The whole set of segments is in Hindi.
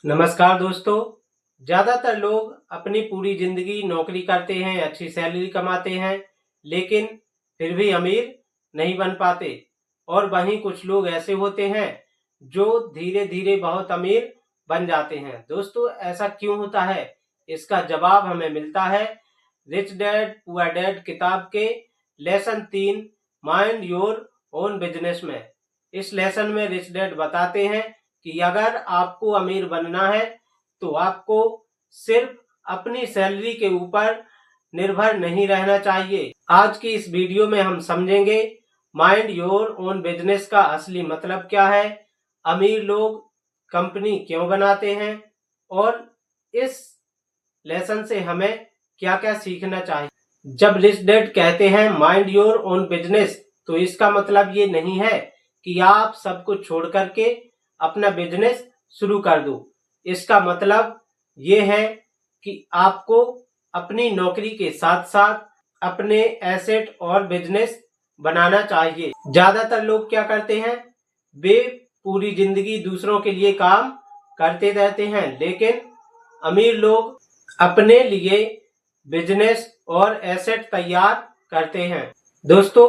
नमस्कार दोस्तों। ज़्यादातर लोग अपनी पूरी ज़िंदगी नौकरी करते हैं, अच्छी सैलरी कमाते हैं, लेकिन फिर भी अमीर नहीं बन पाते। और वहीं कुछ लोग ऐसे होते हैं जो धीरे-धीरे बहुत अमीर बन जाते हैं। दोस्तों, ऐसा क्यों होता है? इसका जवाब हमें मिलता है रिच डैड पुअर डैड किताब के lesson 3 mind your own business में। इस लेसन में रिच डैड बताते हैं कि अगर आपको अमीर बनना है तो आपको सिर्फ अपनी सैलरी के ऊपर निर्भर नहीं रहना चाहिए। आज की इस वीडियो में हम समझेंगे माइंड योर ओन बिजनेस का असली मतलब क्या है, अमीर लोग कंपनी क्यों बनाते हैं और इस लेसन से हमें क्या क्या सीखना चाहिए। जब रिच डैड कहते हैं माइंड योर ओन बिजनेस, तो इसका मतलब ये नहीं है कि आप सब कुछ छोड़ करके अपना बिजनेस शुरू कर दो। इसका मतलब ये है कि आपको अपनी नौकरी के साथ साथ अपने एसेट और बिजनेस बनाना चाहिए। ज्यादातर लोग क्या करते हैं, वे पूरी जिंदगी दूसरों के लिए काम करते रहते हैं, लेकिन अमीर लोग अपने लिए बिजनेस और एसेट तैयार करते हैं। दोस्तों,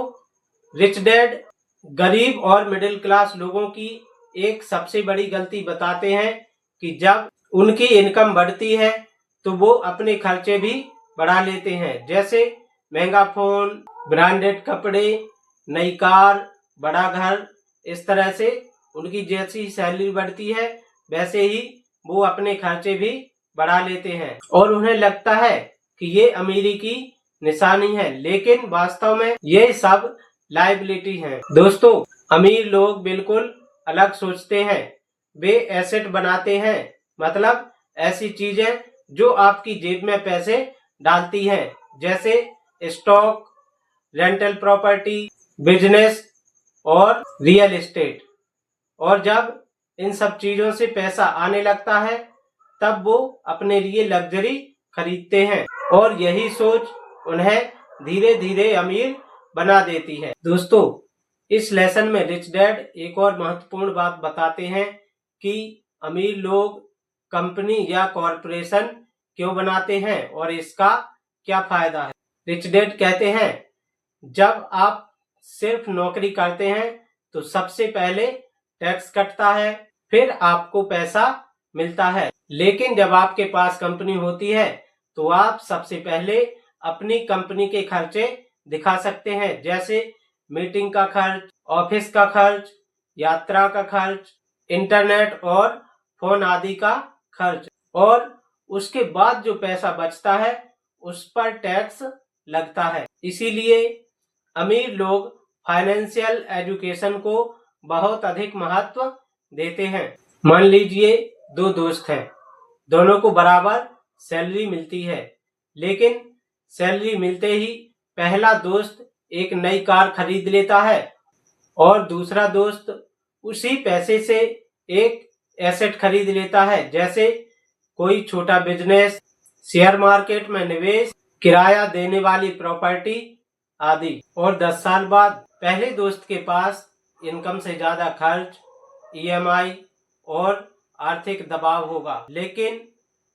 रिच डैड गरीब और मिडिल क्लास लोगों की एक सबसे बड़ी गलती बताते हैं कि जब उनकी इनकम बढ़ती है तो वो अपने खर्चे भी बढ़ा लेते हैं, जैसे महंगा फोन, ब्रांडेड कपड़े, नई कार, बड़ा घर। इस तरह से उनकी जैसी सैलरी बढ़ती है वैसे ही वो अपने खर्चे भी बढ़ा लेते हैं और उन्हें लगता है कि ये अमीरी की निशानी है, लेकिन वास्तव में ये सब लायबिलिटी है। दोस्तों, अमीर लोग बिल्कुल अलग सोचते हैं। वे एसेट बनाते हैं, मतलब ऐसी चीजें जो आपकी जेब में पैसे डालती हैं, जैसे स्टॉक, रेंटल प्रॉपर्टी, बिजनेस और रियल एस्टेट। और जब इन सब चीजों से पैसा आने लगता है तब वो अपने लिए लग्जरी खरीदते हैं और यही सोच उन्हें धीरे धीरे अमीर बना देती है। दोस्तों, इस लेसन में रिच डैड एक और महत्वपूर्ण बात बताते हैं कि अमीर लोग कंपनी या कॉरपोरेशन क्यों बनाते हैं और इसका क्या फायदा है। रिच डैड कहते हैं, जब आप सिर्फ नौकरी करते हैं तो सबसे पहले टैक्स कटता है, फिर आपको पैसा मिलता है। लेकिन जब आपके पास कंपनी होती है तो आप सबसे पहले अपनी कंपनी के खर्चे दिखा सकते हैं, जैसे मीटिंग का खर्च, ऑफिस का खर्च, यात्रा का खर्च, इंटरनेट और फोन आदि का खर्च। और उसके बाद जो पैसा बचता है उस पर टैक्स लगता है। इसीलिए अमीर लोग फाइनेंशियल एजुकेशन को बहुत अधिक महत्व देते हैं। मान लीजिए 2 दोस्त हैं, दोनों को बराबर सैलरी मिलती है, लेकिन सैलरी मिलते ही पहला दोस्त एक नई कार खरीद लेता है और दूसरा दोस्त उसी पैसे से एक एसेट खरीद लेता है, जैसे कोई छोटा बिजनेस, शेयर मार्केट में निवेश, किराया देने वाली प्रॉपर्टी आदि। और 10 साल बाद पहले दोस्त के पास इनकम से ज्यादा खर्च, ईएमआई और आर्थिक दबाव होगा, लेकिन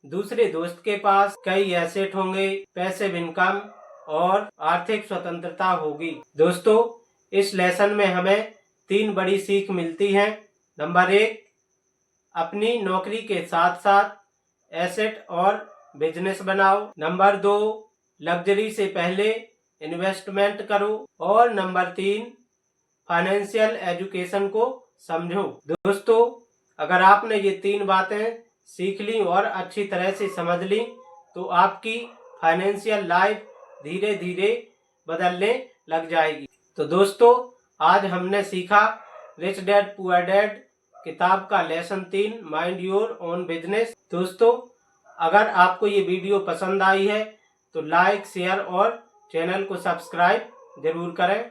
दूसरे दोस्त के पास कई एसेट होंगे, पैसिव इनकम और आर्थिक स्वतंत्रता होगी। दोस्तों, इस लेसन में हमें 3 बड़ी सीख मिलती हैं। नंबर 1, अपनी नौकरी के साथ साथ एसेट और बिजनेस बनाओ। नंबर 2, लग्जरी से पहले इन्वेस्टमेंट करो। और नंबर 3, फाइनेंशियल एजुकेशन को समझो। दोस्तों, अगर आपने ये 3 बातें सीख ली और अच्छी तरह से समझ ली तो आपकी फाइनेंशियल लाइफ धीरे धीरे बदलने लग जाएगी। तो दोस्तों, आज हमने सीखा रिच डैड पुअर डैड किताब का lesson 3 mind your own business. दोस्तों, अगर आपको ये वीडियो पसंद आई है तो लाइक, शेयर और चैनल को सब्सक्राइब जरूर करें।